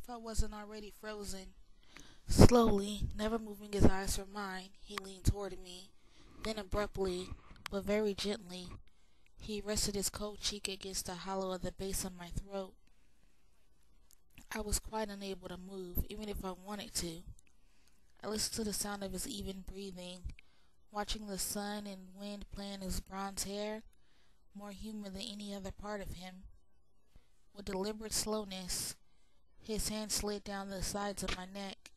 if I wasn't already frozen. Slowly, never moving his eyes from mine, he leaned toward me. Then abruptly, but very gently, he rested his cold cheek against the hollow of the base of my throat. I was quite unable to move, even if I wanted to. I listened to the sound of his even breathing, watching the sun and wind play in his bronze hair, more human than any other part of him. With deliberate slowness, his hand slid down the sides of my neck.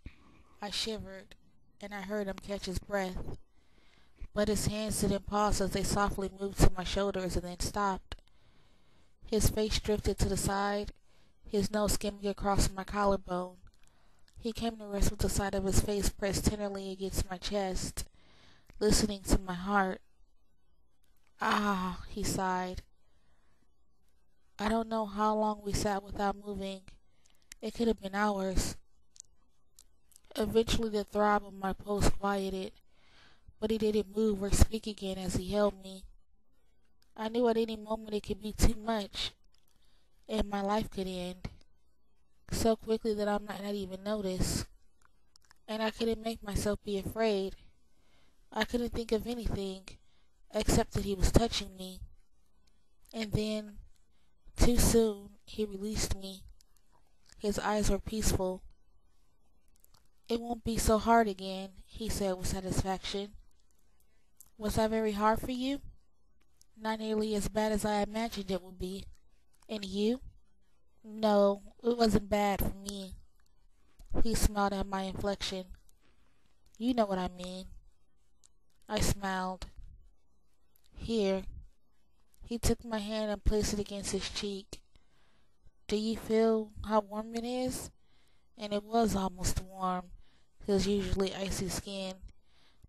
I shivered, and I heard him catch his breath. But his hands didn't pause as they softly moved to my shoulders and then stopped. His face drifted to the side, his nose skimming across my collarbone. He came to rest with the side of his face pressed tenderly against my chest, listening to my heart. "Ah," he sighed. I don't know how long we sat without moving. It could have been hours. Eventually the throb of my pulse quieted, but he didn't move or speak again as he held me. I knew at any moment it could be too much, and my life could end, so quickly that I might not even notice. And I couldn't make myself be afraid. I couldn't think of anything, except that he was touching me. And then, too soon, he released me. His eyes were peaceful. "It won't be so hard again," he said with satisfaction. "Was that very hard for you?" "Not nearly as bad as I imagined it would be." "And you?" "No, it wasn't bad for me." He smiled at my inflection. "You know what I mean." I smiled. "Here." He took my hand and placed it against his cheek. "Do you feel how warm it is?" And it was almost warm, his usually icy skin,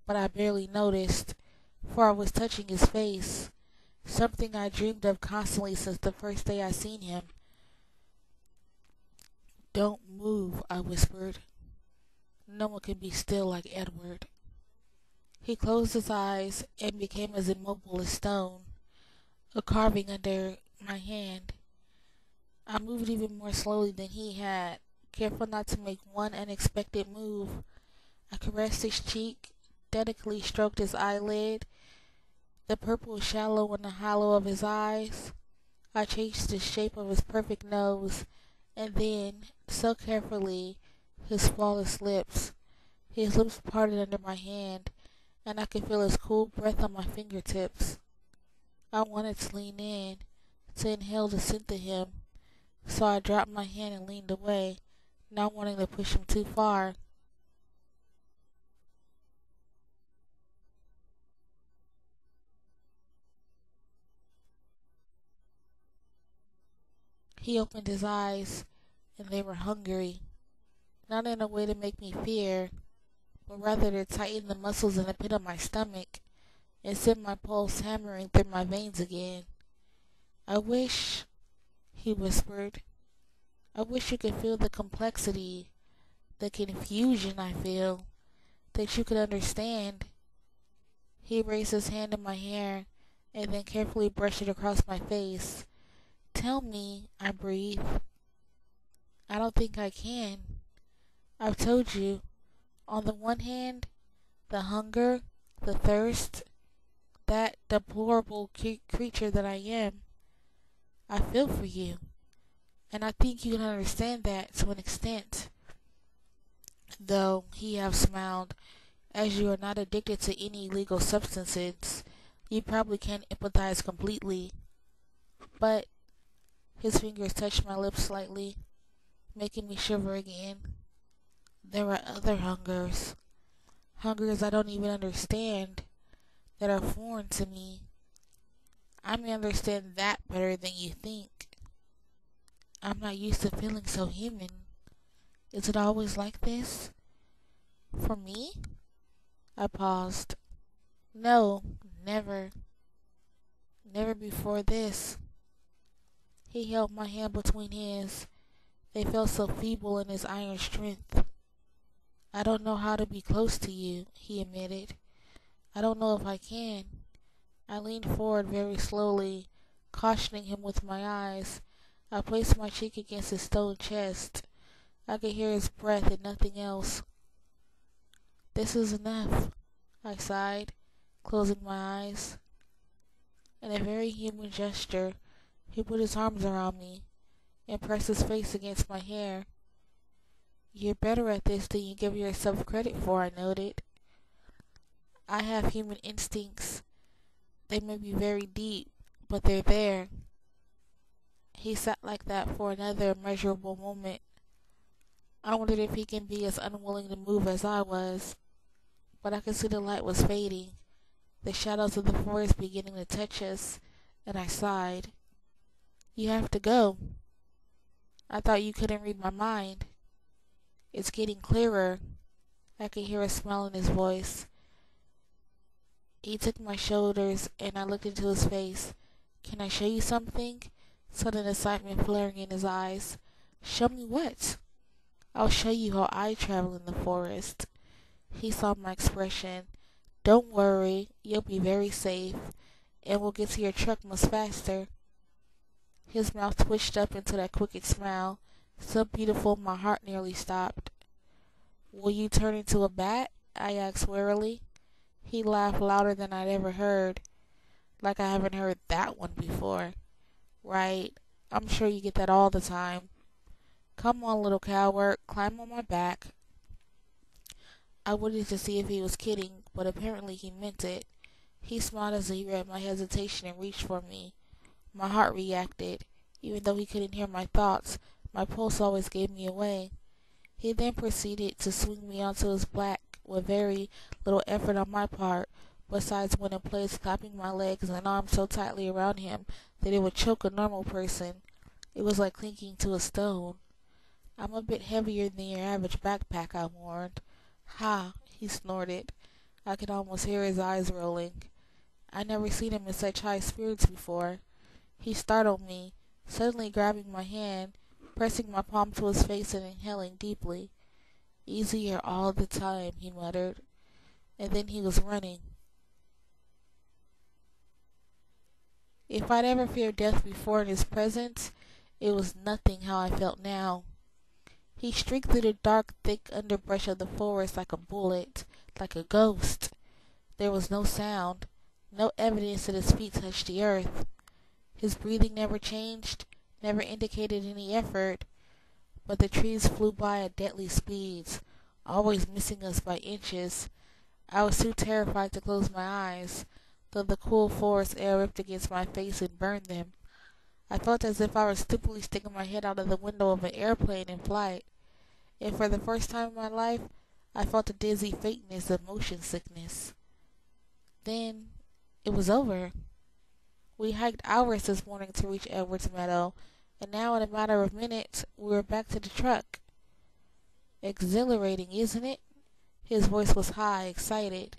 but I barely noticed, for I was touching his face, something I dreamed of constantly since the first day I seen him. "Don't move," I whispered. No one can be still like Edward. He closed his eyes and became as immobile as stone, a carving under my hand. I moved even more slowly than he had, careful not to make one unexpected move. I caressed his cheek, delicately stroked his eyelid, the purple shallow in the hollow of his eyes. I changed the shape of his perfect nose, and then, so carefully, his flawless lips. His lips parted under my hand, and I could feel his cool breath on my fingertips. I wanted to lean in, to inhale the scent of him, so I dropped my hand and leaned away, not wanting to push him too far. He opened his eyes, and they were hungry, not in a way to make me fear, but rather to tighten the muscles in the pit of my stomach and send my pulse hammering through my veins again. "I wish," he whispered, "I wish you could feel the complexity, the confusion I feel, that you could understand." He raised his hand in my hair and then carefully brushed it across my face. "Tell me," I breathed. "I don't think I can. I've told you, on the one hand, the hunger, the thirst, that deplorable creature that I am. I feel for you, and I think you can understand that to an extent. Though," he half smiled, "as you are not addicted to any illegal substances, you probably can't empathize completely. But," his fingers touched my lips slightly, making me shiver again, "there are other hungers, hungers I don't even understand, that are foreign to me. I may understand that better than you think. I'm not used to feeling so human. Is it always like this? For me?" I paused. "No, never. Never before this." He held my hand between his. They felt so feeble in his iron strength. "I don't know how to be close to you," he admitted. "I don't know if I can." I leaned forward very slowly, cautioning him with my eyes. I placed my cheek against his stone chest. I could hear his breath and nothing else. This is enough, I sighed, closing my eyes. In a very human gesture, he put his arms around me and pressed his face against my hair. You're better at this than you give yourself credit for, I noted. I have human instincts. They may be very deep, but they're there. He sat like that for another immeasurable moment. I wondered if he can be as unwilling to move as I was, but I could see the light was fading, the shadows of the forest beginning to touch us, and I sighed. You have to go. I thought you couldn't read my mind. It's getting clearer. I could hear a smile in his voice. He took my shoulders, and I looked into his face. Can I show you something? Sudden excitement flaring in his eyes. Show me what? I'll show you how I travel in the forest. He saw my expression. Don't worry, you'll be very safe, and we'll get to your truck much faster. His mouth twitched up into that crooked smile, so beautiful my heart nearly stopped. Will you turn into a bat? I asked wearily. He laughed louder than I'd ever heard, like I haven't heard that one before. Right, I'm sure you get that all the time. Come on, little coward, climb on my back. I waited to see if he was kidding, but apparently he meant it. He smiled as he read my hesitation and reached for me. My heart reacted. Even though he couldn't hear my thoughts, my pulse always gave me away. He then proceeded to swing me onto his back with very little effort on my part, besides when in place clapping my legs and arms so tightly around him that it would choke a normal person. It was like clinging to a stone. I'm a bit heavier than your average backpack, I warned. Ha, he snorted. I could almost hear his eyes rolling. I'd never seen him in such high spirits before. He startled me, suddenly grabbing my hand, pressing my palm to his face and inhaling deeply. Easier all the time, he muttered. And then he was running. If I'd ever feared death before in his presence, it was nothing how I felt now. He streaked through the dark, thick underbrush of the forest like a bullet, like a ghost. There was no sound, no evidence that his feet touched the earth. His breathing never changed, never indicated any effort, but the trees flew by at deadly speeds, always missing us by inches. I was too terrified to close my eyes, though the cool forest air ripped against my face and burned them. I felt as if I were stupidly sticking my head out of the window of an airplane in flight, and for the first time in my life, I felt a dizzy faintness of motion sickness. Then, it was over. We hiked hours this morning to reach Edwards Meadow, and now in a matter of minutes, we were back to the truck. Exhilarating, isn't it? His voice was high, excited.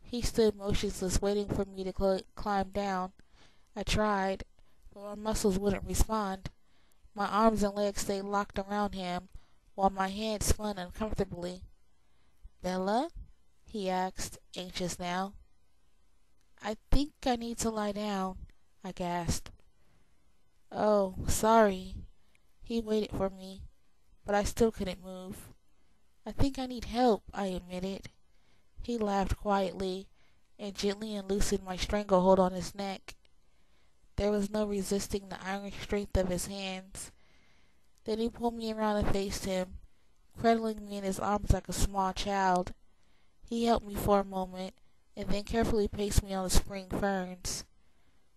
He stood motionless, waiting for me to climb down. I tried, but my muscles wouldn't respond. My arms and legs stayed locked around him, while my head spun uncomfortably. Bella? He asked, anxious now. I think I need to lie down, I gasped. Oh, sorry. He waited for me, but I still couldn't move. I think I need help, I admitted. He laughed quietly and gently unloosened my stranglehold on his neck. There was no resisting the iron strength of his hands. Then he pulled me around and faced him, cradling me in his arms like a small child. He held me for a moment, and then carefully placed me on the spring ferns.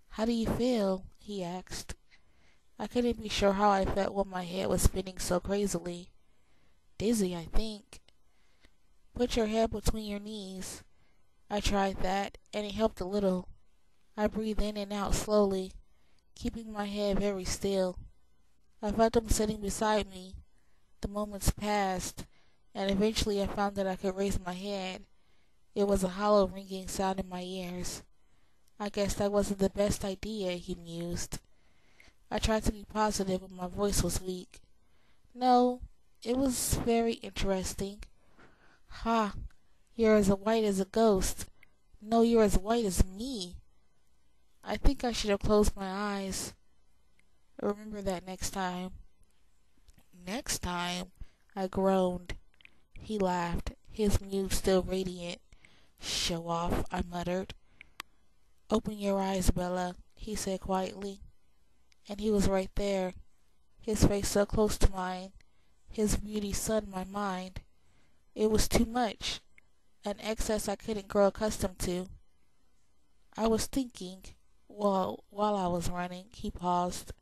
How do you feel? He asked. I couldn't be sure how I felt when my head was spinning so crazily. Dizzy, I think. Put your head between your knees. I tried that, and it helped a little. I breathed in and out slowly, keeping my head very still. I felt him sitting beside me. The moments passed, and eventually I found that I could raise my head. It was a hollow ringing sound in my ears. I guess that wasn't the best idea, he mused. I tried to be positive, but my voice was weak. No, it was very interesting. Ha, you're as white as a ghost. No, you're as white as me. I think I should have closed my eyes. Remember that next time. Next time? I groaned. He laughed, his mood still radiant. "Show off," I muttered. "Open your eyes, Bella," he said quietly. And he was right there, his face so close to mine, his beauty sunned my mind. It was too much, an excess I couldn't grow accustomed to. I was thinking, while I was running, he paused.